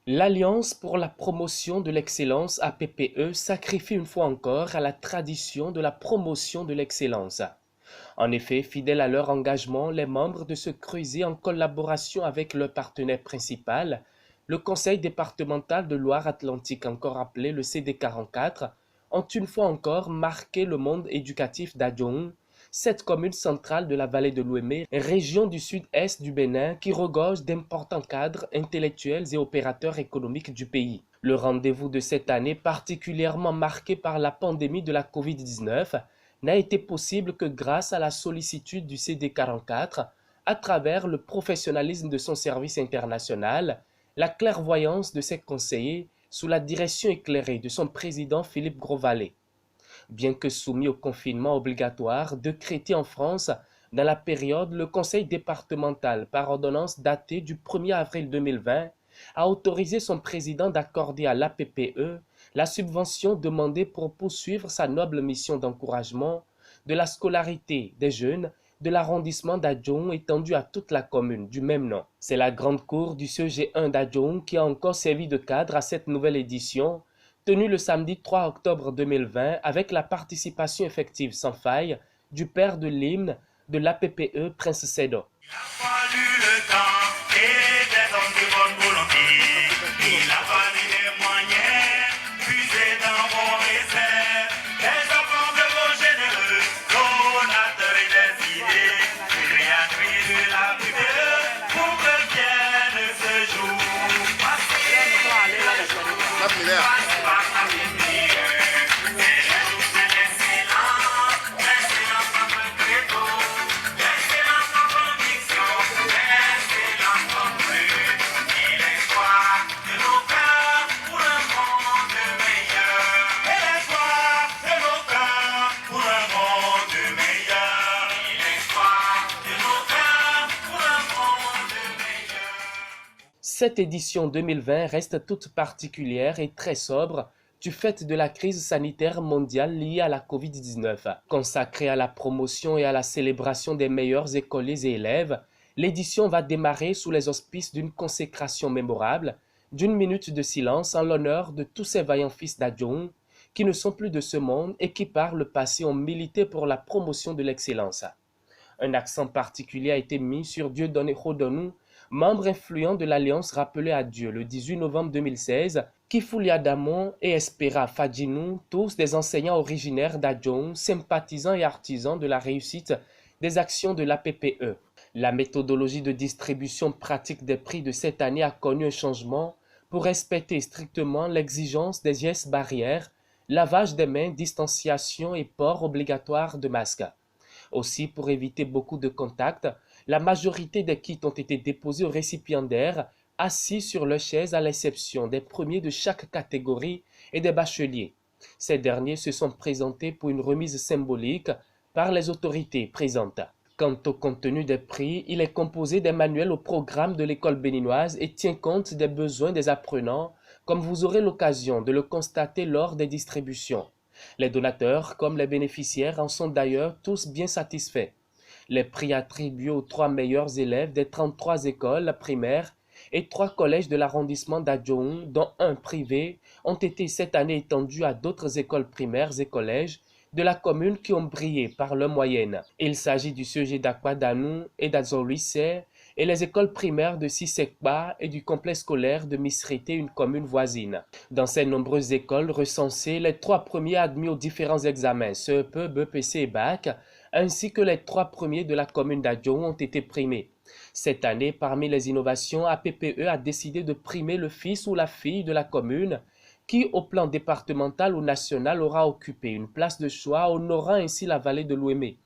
L'Alliance pour la promotion de l'excellence APPE sacrifie une fois encore à la tradition de la promotion de l'excellence. En effet, fidèles à leur engagement, les membres de ce creuset en collaboration avec leur partenaire principal, le Conseil départemental de Loire-Atlantique, encore appelé le CD44, ont une fois encore marqué le monde éducatif d'Adjoun, cette commune centrale de la vallée de l'Ouémé, région du sud-est du Bénin qui regorge d'importants cadres intellectuels et opérateurs économiques du pays. Le rendez-vous de cette année, particulièrement marqué par la pandémie de la Covid-19, n'a été possible que grâce à la sollicitude du CD44, à travers le professionnalisme de son service international, la clairvoyance de ses conseillers sous la direction éclairée de son président Philippe Grosvalet. Bien que soumis au confinement obligatoire décrété en France dans la période, le conseil départemental, par ordonnance datée du 1er avril 2020, a autorisé son président d'accorder à l'APPE la subvention demandée pour poursuivre sa noble mission d'encouragement de la scolarité des jeunes de l'arrondissement d'Adjoun étendue à toute la commune du même nom. C'est la grande cour du CEG1 d'Adjoun qui a encore servi de cadre à cette nouvelle édition, tenue le samedi 3 octobre 2020 avec la participation effective sans faille du père de l'hymne de l'APPE, Prince Sedo. Il a fallu le temps et des hommes de bonne volonté. Il a fallu des moyens puisés dans vos réserves. Des enfants de vos généreux, donateurs et des idées, créatrices de la lumière pour que vienne ce jour. Passez le jour, passe par la lumière. C'est le jour de l'excellence, l'excellence en un credo. L'excellence en conviction, l'excellence en but, et l'espoir de nos cœurs pour un monde meilleur. Et l'espoir de nos cœurs pour un monde meilleur. Et l'espoir de nos cœurs pour un monde meilleur. Cette édition 2020 reste toute particulière et très sobre du fait de la crise sanitaire mondiale liée à la Covid-19. Consacrée à la promotion et à la célébration des meilleurs écoliers et élèves, l'édition va démarrer sous les auspices d'une consécration mémorable, d'une minute de silence en l'honneur de tous ces vaillants fils d'Adjoun qui ne sont plus de ce monde et qui par le passé ont milité pour la promotion de l'excellence. Un accent particulier a été mis sur Dieudonné Rodonu, membre influent de l'Alliance rappelée à Dieu le 18 novembre 2016, Kifoulia Damon et Espera Fadjinou, tous des enseignants originaires d'Adjoun, sympathisants et artisans de la réussite des actions de l'APPE. La méthodologie de distribution pratique des prix de cette année a connu un changement pour respecter strictement l'exigence des gestes barrières, lavage des mains, distanciation et port obligatoire de masques. Aussi, pour éviter beaucoup de contacts, la majorité des kits ont été déposés aux récipiendaires assis sur leurs chaises à l'exception des premiers de chaque catégorie et des bacheliers. Ces derniers se sont présentés pour une remise symbolique par les autorités présentes. Quant au contenu des prix, il est composé des manuels au programme de l'école béninoise et tient compte des besoins des apprenants, comme vous aurez l'occasion de le constater lors des distributions. Les donateurs comme les bénéficiaires en sont d'ailleurs tous bien satisfaits. Les prix attribués aux 3 meilleurs élèves des 33 écoles primaires et 3 collèges de l'arrondissement d'Adjoun, dont un privé, ont été cette année étendus à d'autres écoles primaires et collèges de la commune qui ont brillé par leur moyenne. Il s'agit du CEG d'Akpadanou et d'Azorisse et les écoles primaires de Sisekba et du complexe scolaire de Misrité, une commune voisine. Dans ces nombreuses écoles recensées, les 3 premiers admis aux différents examens CEP, BEPC et BAC, ainsi que les 3 premiers de la commune d'Adjoun ont été primés. Cette année, parmi les innovations, APPE a décidé de primer le fils ou la fille de la commune qui, au plan départemental ou national, aura occupé une place de choix, honorant ainsi la vallée de l'Ouémé.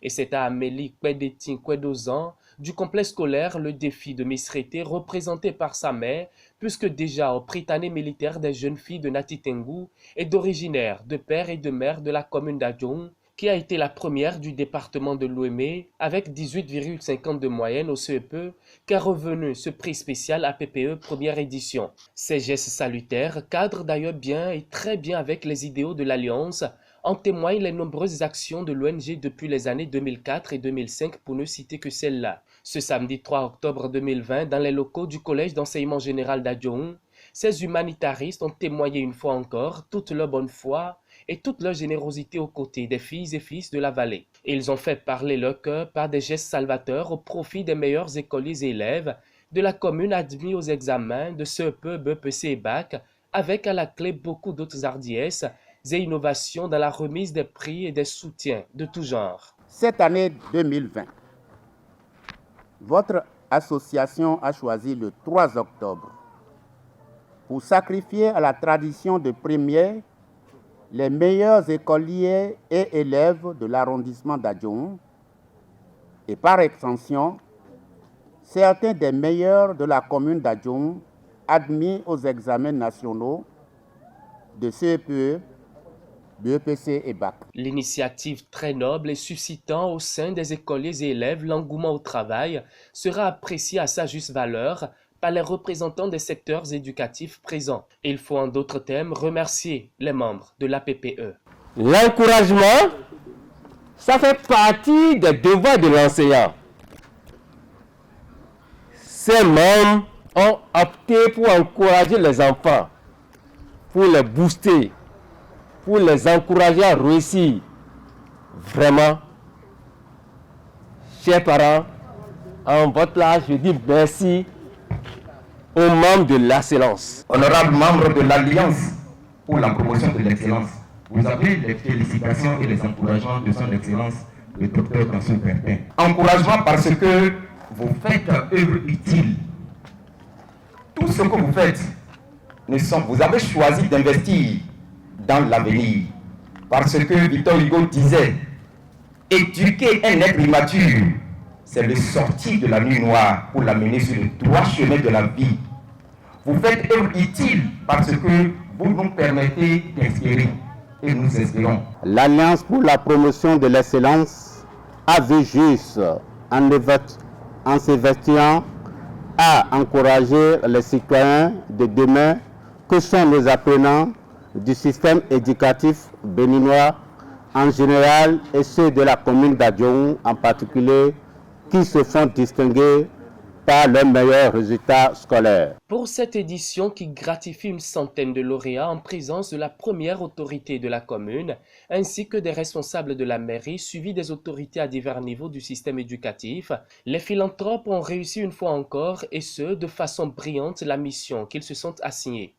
Et c'est à Amélie Kwedetin Kwedozan du complexe scolaire Le Défi de Misrete, représenté par sa mère, puisque déjà au Prytanée militaire des jeunes filles de Natitengu est d'originaire de père et de mère de la commune d'Adjoun, qui a été la première du département de l'Ouémé avec 18,50 de moyenne au CEP, qu'a revenu ce prix spécial APPE première édition. Ces gestes salutaires cadrent d'ailleurs bien et très bien avec les idéaux de l'Alliance, en témoignent les nombreuses actions de l'ONG depuis les années 2004 et 2005 pour ne citer que celle-là. Ce samedi 3 octobre 2020, dans les locaux du Collège d'enseignement général d'Adjoun, Ces humanitaristes ont témoigné une fois encore toute leur bonne foi et toute leur générosité aux côtés des filles et fils de la vallée. Ils ont fait parler leur cœur par des gestes salvateurs au profit des meilleurs écoliers et élèves de la commune admis aux examens de CEP, BEPC et BAC, avec à la clé beaucoup d'autres hardiesses et innovations dans la remise des prix et des soutiens de tout genre. Cette année 2020, votre association a choisi le 3 octobre pour sacrifier à la tradition de première les meilleurs écoliers et élèves de l'arrondissement d'Adjoum et par extension, certains des meilleurs de la commune d'Adjoum admis aux examens nationaux de CEPE, BEPC et BAC. L'initiative très noble et suscitant au sein des écoliers et élèves l'engouement au travail sera appréciée à sa juste valeur par les représentants des secteurs éducatifs présents. Il faut en d'autres termes remercier les membres de l'APPE. L'encouragement, ça fait partie des devoirs de l'enseignant. Ces membres ont opté pour encourager les enfants, pour les booster, pour les encourager à réussir. Vraiment, chers parents, en votre place, je dis merci aux membres de l'excellence. Honorables membres de l'Alliance pour la promotion de l'excellence, vous avez les félicitations et les encouragements de son Excellence, le Dr Kansoum Perpin. Encouragement parce que vous faites œuvre utile. Tout ce que vous faites, vous avez choisi d'investir dans l'avenir. Parce que Victor Hugo disait, éduquer un être immature, c'est le sortir de la nuit noire pour l'amener sur le droit chemin de la vie. Vous faites œuvre utile parce que vous nous permettez d'inspirer et nous espérons. L'Alliance pour la promotion de l'excellence a vu juste en s'investissant à encourager les citoyens de demain que sont les apprenants du système éducatif béninois en général et ceux de la commune d'Adjoum en particulier qui se font distinguer par leurs meilleurs résultats scolaires. Pour cette édition qui gratifie une centaine de lauréats en présence de la première autorité de la commune, ainsi que des responsables de la mairie suivis des autorités à divers niveaux du système éducatif, les philanthropes ont réussi une fois encore, et ce, de façon brillante, la mission qu'ils se sont assignée.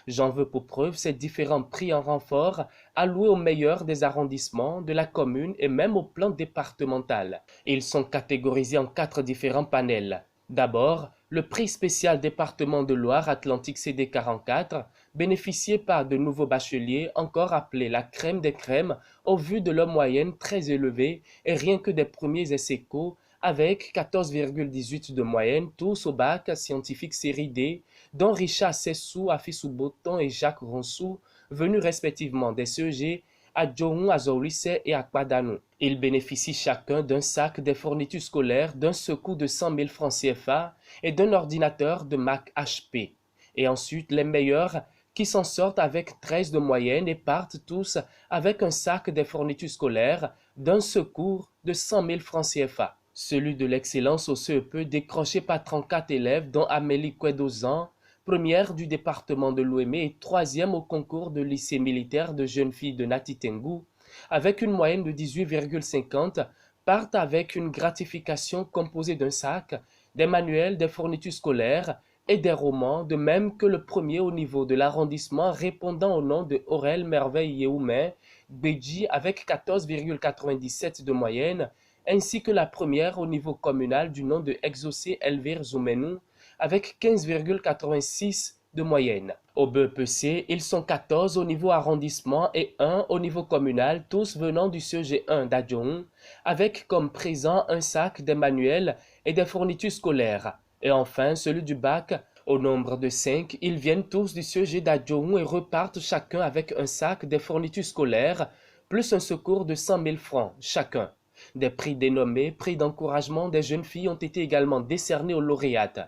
J'en veux pour preuve ces différents prix en renfort alloués aux meilleurs des arrondissements, de la commune et même au plan départemental. Ils sont catégorisés en 4 différents panels. D'abord, le prix spécial département de Loire-Atlantique CD44, bénéficié par de nouveaux bacheliers, encore appelés la crème des crèmes, au vu de leur moyenne très élevée et rien que des premiers essais-co, avec 14,18 de moyenne, tous au bac scientifique série D, dont Richard Sessou, Afissou Boton et Jacques Ronsou, venus respectivement des CEG, à Djohou, à Zoulisse et à Kwadano. Ils bénéficient chacun d'un sac des fournitures scolaires, d'un secours de 100 000 francs CFA et d'un ordinateur de Mac HP. Et ensuite, les meilleurs qui s'en sortent avec 13 de moyenne et partent tous avec un sac des fournitures scolaires, d'un secours de 100 000 francs CFA. Celui de l'excellence au CEP décroché par 34 élèves dont Amélie Kouedozan, première du département de l'Ouémé et troisième au concours de lycée militaire de jeunes filles de Natitengu, avec une moyenne de 18,50, partent avec une gratification composée d'un sac, des manuels, des fournitures scolaires et des romans, de même que le premier au niveau de l'arrondissement répondant au nom de Aurel Merveille Yeoumé, Béji avec 14,97 de moyenne, ainsi que la première au niveau communal du nom de Exaucé Elvire Zoumenou, avec 15,86 de moyenne. Au BEPC, ils sont 14 au niveau arrondissement et 1 au niveau communal, tous venant du CEG1 d'Adjohou, avec comme présent un sac, des manuels et des fournitures scolaires. Et enfin, celui du bac, au nombre de 5, ils viennent tous du CEG d'Adjohou et repartent chacun avec un sac, des fournitures scolaires, plus un secours de 100 000 francs chacun. Des prix dénommés, prix d'encouragement des jeunes filles ont été également décernés aux lauréates.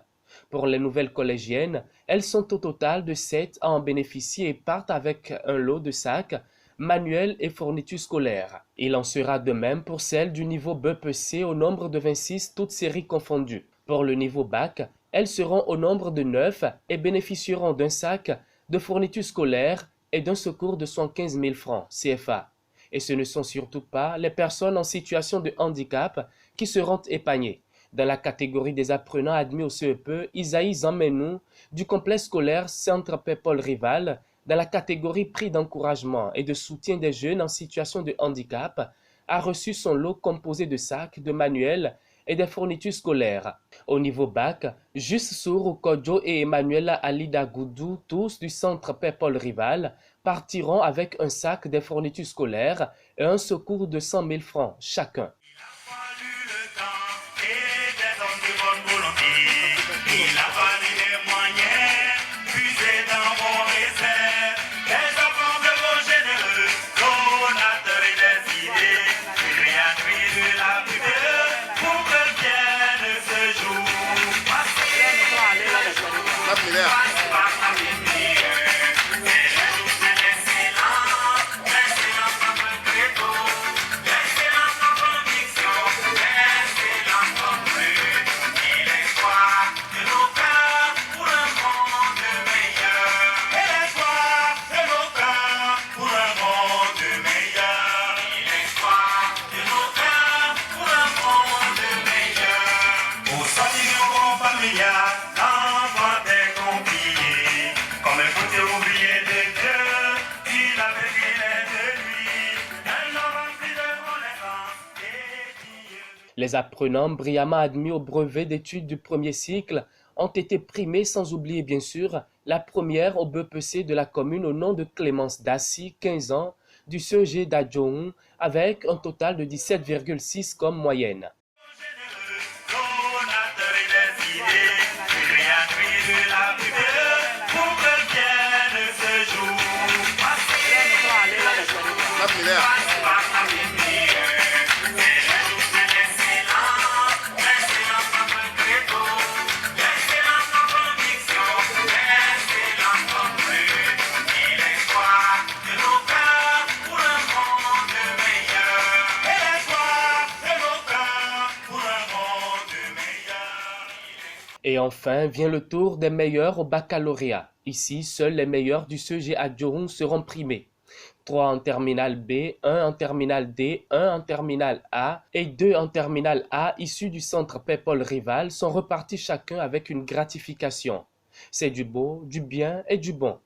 Pour les nouvelles collégiennes, elles sont au total de 7 à en bénéficier et partent avec un lot de sacs, manuels et fournitures scolaires. Il en sera de même pour celles du niveau BEPC au nombre de 26, toutes séries confondues. Pour le niveau bac, Elles seront au nombre de 9 et bénéficieront d'un sac de fournitures scolaires et d'un secours de 115 000 francs CFA. Et ce ne sont surtout pas les personnes en situation de handicap qui seront épargnées. Dans la catégorie des apprenants admis au CEP, Isaïe Zammenou du complexe scolaire Centre Paul Rival, dans la catégorie prix d'encouragement et de soutien des jeunes en situation de handicap, a reçu son lot composé de sacs, de manuels et des fournitures scolaires. Au niveau bac, Juste Sourou Kodjo et Emmanuel Alida Goudou, tous du centre Paul Rival, partiront avec un sac des fournitures scolaires et un secours de 100 000 francs chacun. Les apprenants brillamment admis au brevet d'études du premier cycle ont été primés sans oublier bien sûr la première au BEPC de la commune au nom de Clémence Dassi, 15 ans, du CEG d'Adjoun, avec un total de 17,6 comme moyenne. Et enfin vient le tour des meilleurs au baccalauréat. Ici, seuls les meilleurs du CEG Adjoun seront primés. 3 en terminale B, 1 en terminale D, 1 en terminale A et 2 en terminale A issus du centre Paul Rival sont repartis chacun avec une gratification. C'est du beau, du bien et du bon.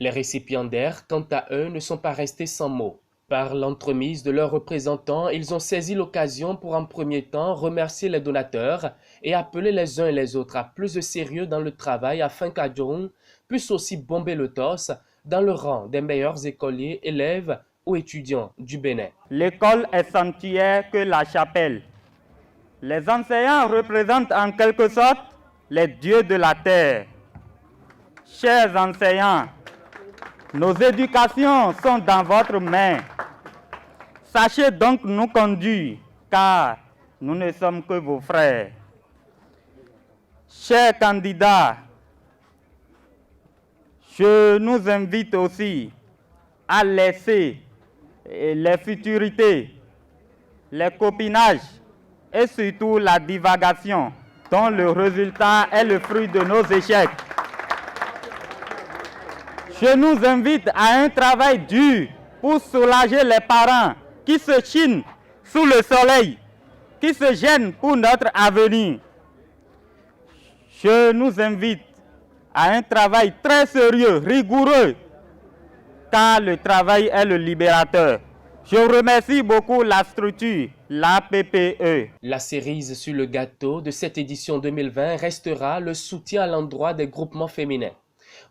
Les récipiendaires, quant à eux, ne sont pas restés sans mots. Par l'entremise de leurs représentants, ils ont saisi l'occasion pour en premier temps remercier les donateurs et appeler les uns et les autres à plus de sérieux dans le travail afin qu'Adjoun puisse aussi bomber le torse dans le rang des meilleurs écoliers, élèves ou étudiants du Bénin. L'école est sanctuaire que la chapelle. Les enseignants représentent en quelque sorte les dieux de la terre. Chers enseignants, nos éducations sont dans votre main. Sachez donc nous conduire, car nous ne sommes que vos frères. Chers candidats, Je nous invite aussi à laisser les futurités, les copinages et surtout la divagation dont le résultat est le fruit de nos échecs. Je nous invite à un travail dur pour soulager les parents qui se chinent sous le soleil, qui se gênent pour notre avenir. Je nous invite à un travail très sérieux, rigoureux, car le travail est le libérateur. Je remercie beaucoup la structure, la PPE. La cerise sur le gâteau de cette édition 2020 restera le soutien à l'endroit des groupements féminins.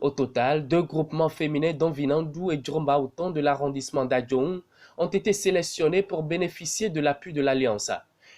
Au total, 2 groupements féminins dont Vinandou et Djombaouton de l'arrondissement d'Adjoun ont été sélectionnés pour bénéficier de l'appui de l'Alliance.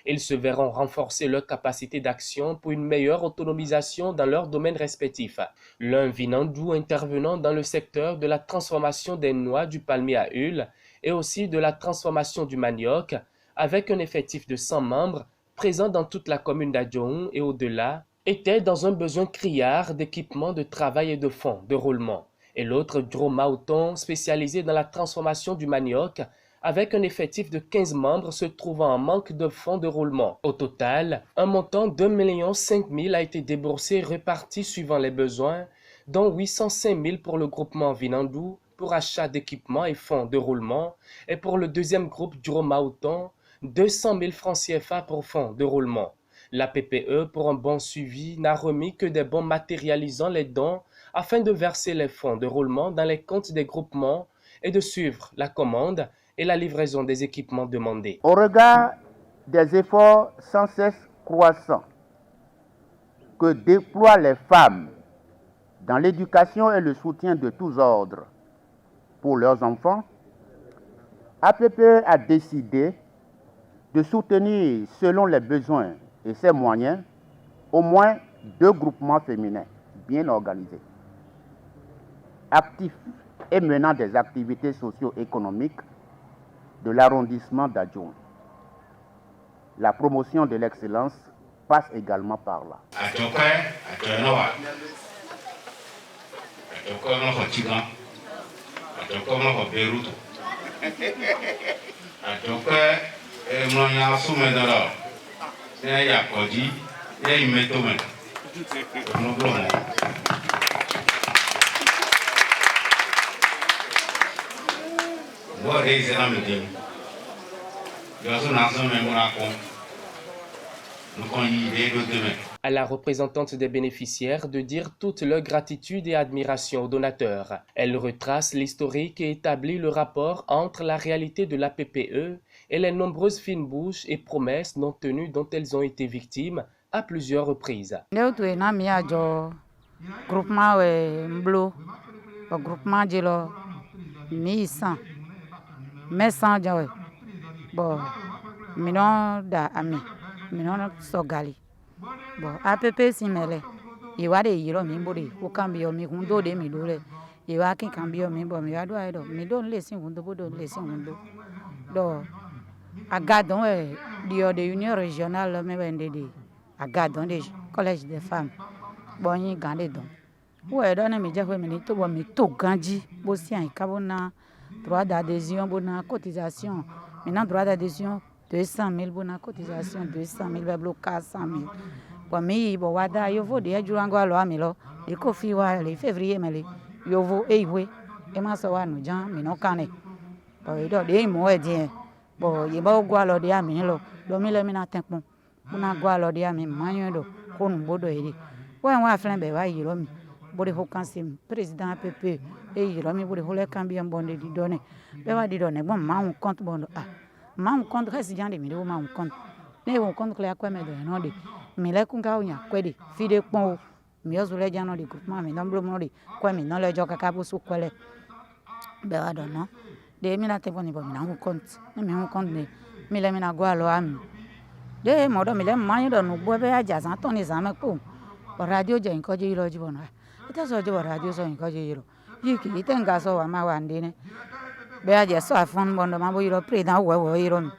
Ils se verront renforcer leur capacité d'action pour une meilleure autonomisation dans leurs domaines respectifs. L'un Vinandou intervenant dans le secteur de la transformation des noix du palmier à huile et aussi de la transformation du manioc, avec un effectif de 100 membres présents dans toute la commune d'Adjoun et au-delà, était dans un besoin criard d'équipement de travail et de fonds de roulement. Et l'autre, Djombaouton, spécialisé dans la transformation du manioc, avec un effectif de 15 membres se trouvant en manque de fonds de roulement. Au total, un montant de 5 millions a été déboursé et réparti suivant les besoins, dont 805 000 pour le groupement Vinandou pour achat d'équipements et fonds de roulement, et pour le deuxième groupe Djombaouton, 200 000 francs CFA pour fonds de roulement. La PPE, pour un bon suivi, n'a remis que des bons matérialisant les dons afin de verser les fonds de roulement dans les comptes des groupements et de suivre la commande et la livraison des équipements demandés. Au regard des efforts sans cesse croissants que déploient les femmes dans l'éducation et le soutien de tous ordres pour leurs enfants, APPE a décidé de soutenir selon les besoins et ses moyens au moins 2 groupements féminins bien organisés, actifs et menant des activités socio-économiques de l'arrondissement d'Adjoun. La promotion de l'excellence passe également par là. À la représentante des bénéficiaires de dire toute leur gratitude et admiration aux donateurs. Elle retrace l'historique et établit le rapport entre la réalité de la PPE et les nombreuses fines bouches et promesses non tenues dont elles ont été victimes à plusieurs reprises. Groupement Mblo, groupement de 1100, 1100 jawe, bon, minon da ami, minon sogali, bon, APP si mele, iwa de yiro mimbori, ukambio mi hundo de midole, iwa ki kambio mimbo mi wadwa edo, mi don lesi hundo bodo lesi hundo, do, agadon dio de union régionale me wende de, agadon de collège des femmes. Bon, y gardez donc. Ouais, donne mes jefferts minutes, bon, mais tout grandi, aussi un cabona, droit d'adhésion, bonne cotisation. Maintenant, droit d'adhésion, 200 000, bonne cotisation, 200 000, blo 400 000. Bon, mais bon, wada, yo vaut des jours en gualo amelo, les coffee, les février, mais yo vaut, oui, et ma soeur, nous, Jean, mais non, canne. Bon, il doit des mots, bon, il va au gualo de amelo, l'homme, mina tempo, bonne gualo de ami, manuelo, con bodo, ouais, ouais, flambe, ouais, il romi. Bode ho kansim, président APP, et il romi, bode ho le cambion bon de donner. Mais va donner, bon, ma on compte bon, ah, ma on compte résident de milieu, ma on compte. Mais on compte que la quoi, mais de non de. Mais la kunga ou ya, quoi de, fide pon, mieux ou les gens de groupement, mais non, blomori, quoi, mais non, le joc à cabo sous quoi les. Ben, va donner. De minate bon, on compte, mais on compte, mais la mina goa loam. De modo, mais les moyens de nous boire à jazz, Anthony Zamaco. Radio je nkoje yiro jibona ita so je radio so nkoje yiro yiki itenga so wa mawandine be aje so afon bondo mabo yiro president wo yiro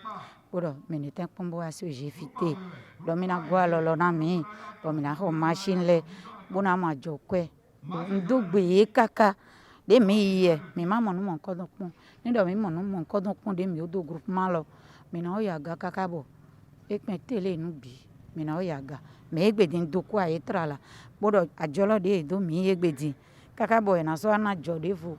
boro minute pombo aso jefité do mina gwa lolo na mi do mina ho machine le bona ma jokwe ndogbe kaka de mi ye mi ma mo no mo ko don pon ni do mi mo no mo ko don pon de mi o do groupement lo mi na o ya ga kaka bo e pin tele nu bi mi na o ya ga me egbe din do ko aye trala bodo ajolo de do mi egbe din kaka bo na so na jo de fu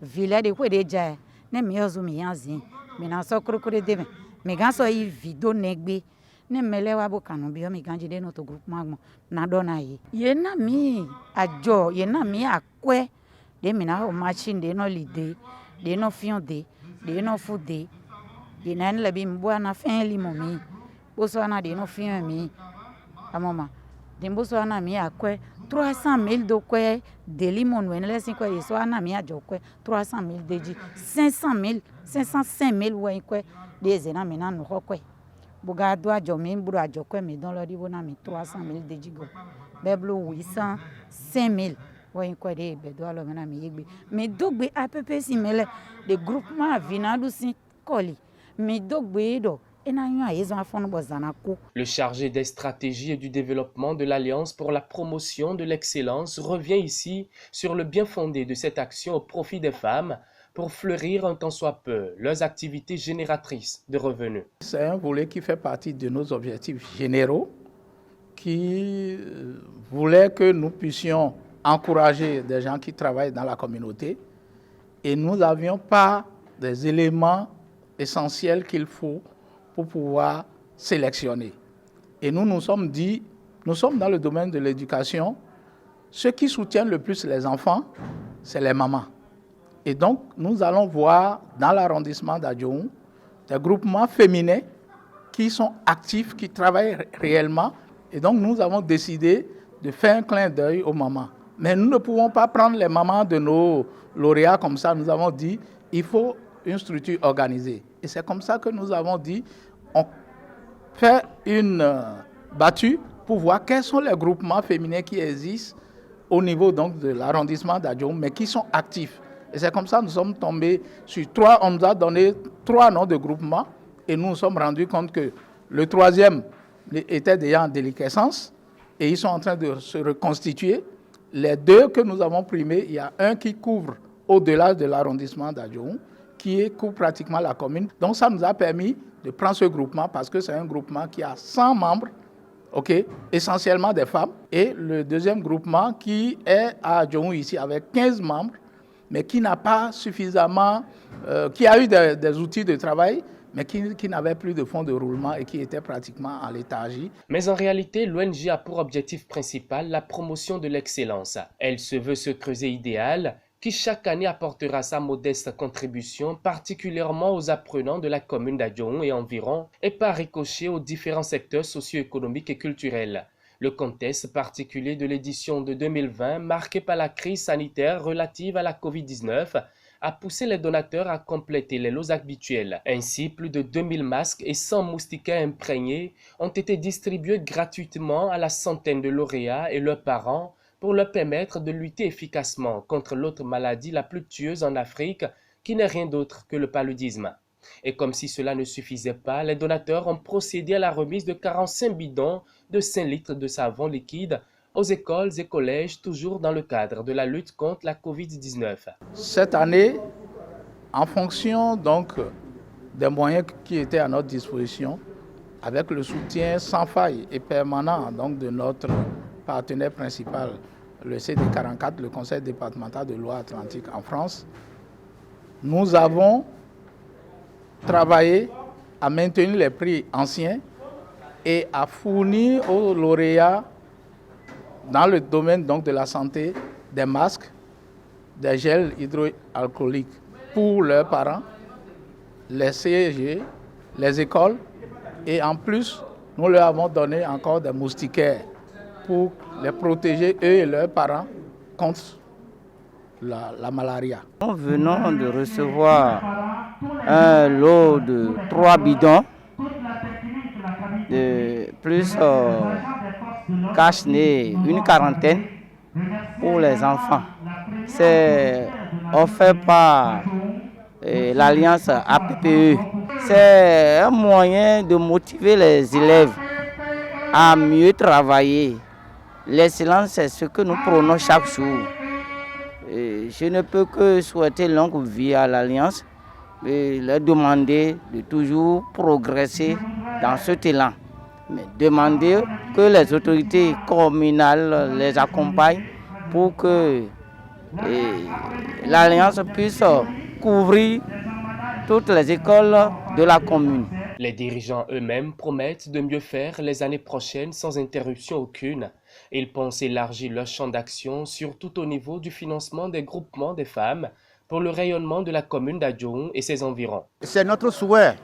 vile de ko de ja ne mi ozu mi yanzin mi na so krokore de mi gan so i video negbe ne mele wa bo kanu bi o mi gan jide no to groupement mo na do na ye na mi ajo ye na mi akwe de mi na o machine de no lide de no fion de no fude de na le bi mbo na fin li mo mi bo so na de no fion mi amoma de mbo so na mi akwe 300,000 do kwe de limon wen le sin kwe so na mi ajo kwe 300,000 deji 505,000 wen kwe de zena mi na no kwe buga do ajo mi mburu ajo kwe mi don lo di bo na mi 300,000 deji go beblo 805,000 wen kwe de be do lo mi na mi yegbe mi dogbe app si mele de groupement vinadu sin koli mi dogbe do. Le chargé des stratégies et du développement de l'Alliance pour la promotion de l'excellence revient ici sur le bien fondé de cette action au profit des femmes pour fleurir un tant soit peu leurs activités génératrices de revenus. C'est un volet qui fait partie de nos objectifs généraux, qui voulait que nous puissions encourager des gens qui travaillent dans la communauté et nous n'avions pas des éléments essentiels qu'il faut pour pouvoir sélectionner. Et nous sommes dit, nous sommes dans le domaine de l'éducation, ceux qui soutiennent le plus les enfants, c'est les mamans. Et donc, nous allons voir dans l'arrondissement d'Adjoum des groupements féminins qui sont actifs, qui travaillent réellement. Et donc, nous avons décidé de faire un clin d'œil aux mamans. Mais nous ne pouvons pas prendre les mamans de nos lauréats comme ça. Nous avons dit, il faut une structure organisée. Et c'est comme ça que nous avons dit, on fait une battue pour voir quels sont les groupements féminins qui existent au niveau donc de l'arrondissement d'Adjoum, mais qui sont actifs. Et c'est comme ça que nous sommes tombés sur 3, on nous a donné 3 noms de groupements et nous nous sommes rendus compte que le 3e était déjà en déliquescence et ils sont en train de se reconstituer. Les 2 que nous avons primés, il y a un qui couvre au-delà de l'arrondissement d'Adjoum, qui couvre pratiquement la commune. Donc ça nous a permis de prendre ce groupement parce que c'est un groupement qui a 100 membres, essentiellement des femmes. Et le 2e groupement qui est à Djomou ici avec 15 membres, mais qui n'a pas suffisamment, qui a eu des outils de travail, mais qui n'avait plus de fonds de roulement et qui était pratiquement en léthargie. Mais en réalité, l'ONG a pour objectif principal la promotion de l'excellence. Elle se veut ce creuset idéal qui chaque année apportera sa modeste contribution, particulièrement aux apprenants de la commune d'Adjoum et environ, et par ricochet aux différents secteurs socio-économiques et culturels. Le contexte particulier de l'édition de 2020, marqué par la crise sanitaire relative à la Covid-19, a poussé les donateurs à compléter les lots habituels. Ainsi, plus de 2000 masques et 100 moustiquaires imprégnés ont été distribués gratuitement à la centaine de lauréats et leurs parents, pour leur permettre de lutter efficacement contre l'autre maladie la plus tueuse en Afrique, qui n'est rien d'autre que le paludisme. Et comme si cela ne suffisait pas, les donateurs ont procédé à la remise de 45 bidons de 5 litres de savon liquide aux écoles et collèges, toujours dans le cadre de la lutte contre la Covid-19. Cette année, en fonction donc des moyens qui étaient à notre disposition, avec le soutien sans faille et permanent donc de notre partenaire principal, le CD44, le Conseil départemental de Loire-Atlantique en France, nous avons travaillé à maintenir les prix anciens et à fournir aux lauréats dans le domaine donc de la santé des masques, des gels hydroalcooliques pour leurs parents, les CEG, les écoles et en plus nous leur avons donné encore des moustiquaires pour les protéger, eux et leurs parents, contre la malaria. Nous venons de recevoir un lot de 3 bidons, plus cache-nez, une quarantaine pour les enfants. C'est offert par l'Alliance APPE. C'est un moyen de motiver les élèves à mieux travailler. L'excellence, c'est ce que nous prônons chaque jour. je ne peux que souhaiter longue vie à l'Alliance et leur demander de toujours progresser dans cet élan. Mais demander que les autorités communales les accompagnent pour que l'Alliance puisse couvrir toutes les écoles de la commune. Les dirigeants eux-mêmes promettent de mieux faire les années prochaines sans interruption aucune. Ils pensent élargir leur champ d'action, surtout au niveau du financement des groupements des femmes pour le rayonnement de la commune d'Adjoum et ses environs. C'est notre souhait,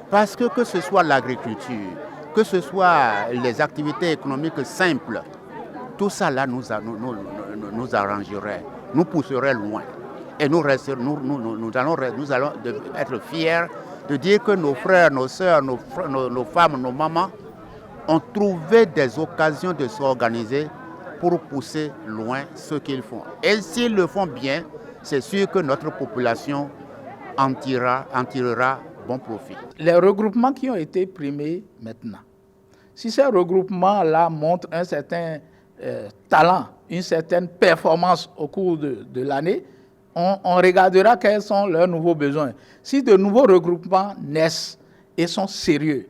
parce que ce soit l'agriculture, que ce soit les activités économiques simples, tout ça là nous arrangerait, nous pousserait loin. Et nous allons être fiers de dire que nos frères, nos sœurs, nos femmes, nos mamans ont trouvé des occasions de s'organiser pour pousser loin ce qu'ils font. Et s'ils le font bien, c'est sûr que notre population en tirera bon profit. Les regroupements qui ont été primés maintenant, si ces regroupements-là montrent un certain talent, une certaine performance au cours de l'année, on regardera quels sont leurs nouveaux besoins. Si de nouveaux regroupements naissent et sont sérieux,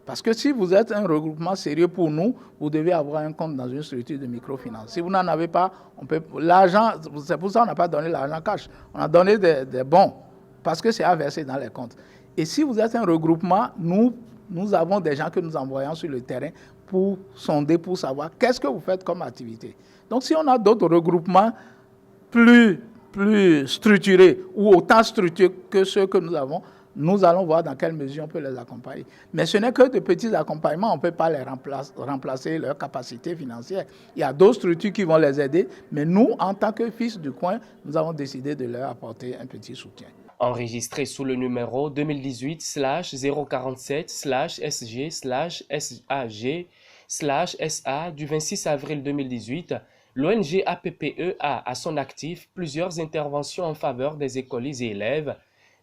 parce que si vous êtes un regroupement sérieux pour nous, vous devez avoir un compte dans une structure de microfinance. Si vous n'en avez pas, l'argent, c'est pour ça qu'on n'a pas donné l'argent cash. On a donné des bons, parce que c'est à verser dans les comptes. Et si vous êtes un regroupement, nous avons des gens que nous envoyons sur le terrain pour sonder, pour savoir qu'est-ce que vous faites comme activité. Donc si on a d'autres regroupements plus structurés ou autant structurés que ceux que nous avons, nous allons voir dans quelle mesure on peut les accompagner. Mais ce n'est que de petits accompagnements, on ne peut pas les remplacer leur capacité financière. Il y a d'autres structures qui vont les aider, mais nous, en tant que fils du coin, nous avons décidé de leur apporter un petit soutien. Enregistré sous le numéro 2018-047/SG/SAG/SA du 26 avril 2018, l'ONG APPE a à son actif plusieurs interventions en faveur des écoliers et élèves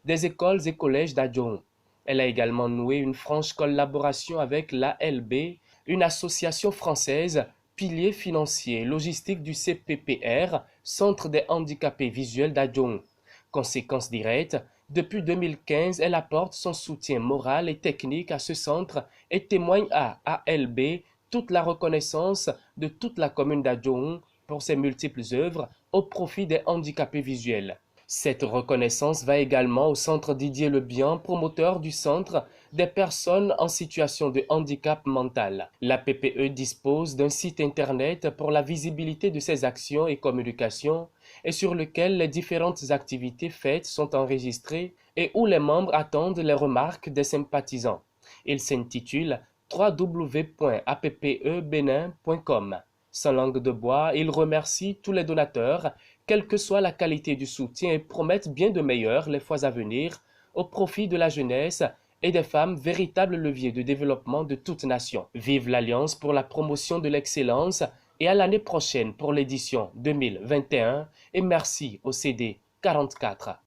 des écoles et collèges d'Adjoum. Elle a également noué une franche collaboration avec l'ALB, une association française, pilier financier et logistique du CPPR, Centre des handicapés visuels d'Adjoum. Conséquence directe, depuis 2015, elle apporte son soutien moral et technique à ce centre et témoigne à ALB toute la reconnaissance de toute la commune d'Adjoum pour ses multiples œuvres au profit des handicapés visuels. Cette reconnaissance va également au centre Didier Lebihan, promoteur du centre des personnes en situation de handicap mental. La PPE dispose d'un site internet pour la visibilité de ses actions et communications et sur lequel les différentes activités faites sont enregistrées et où les membres attendent les remarques des sympathisants. Il s'intitule www.appebenin.com. Sans langue de bois, il remercie tous les donateurs, quelle que soit la qualité du soutien, et promettent bien de meilleurs les fois à venir au profit de la jeunesse et des femmes, véritables leviers de développement de toute nation. Vive l'Alliance pour la promotion de l'excellence et à l'année prochaine pour l'édition 2021 et merci au CD 44.